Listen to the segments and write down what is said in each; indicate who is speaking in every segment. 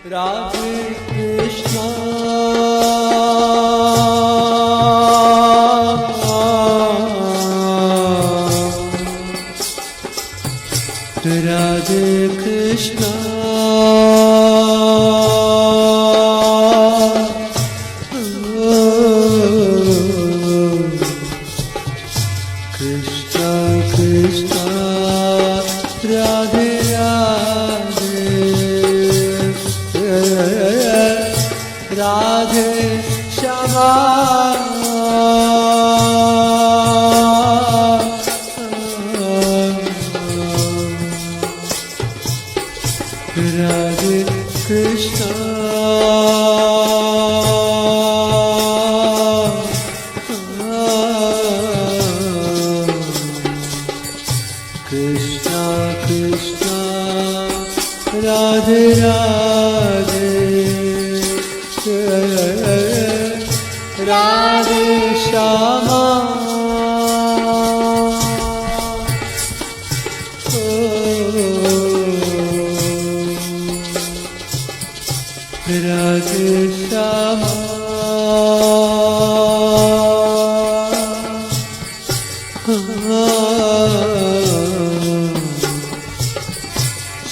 Speaker 1: Radhe Krishna Radhe Krishna Krishna Krishna Radhe Radhe Radhe Shyama Radhe Krishna Krishna Krishna Radhe Radhe Radhe Shyama Radhe Shyama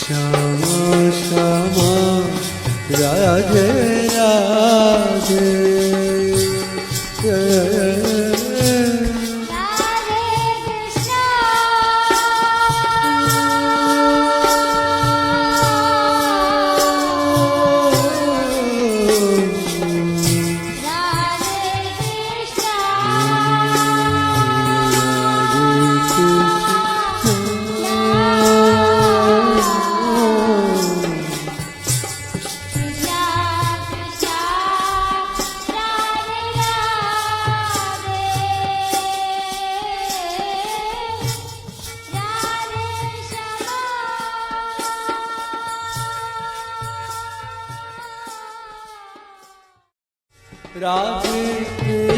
Speaker 1: Shyama Shyama Radhe Radhe Radhe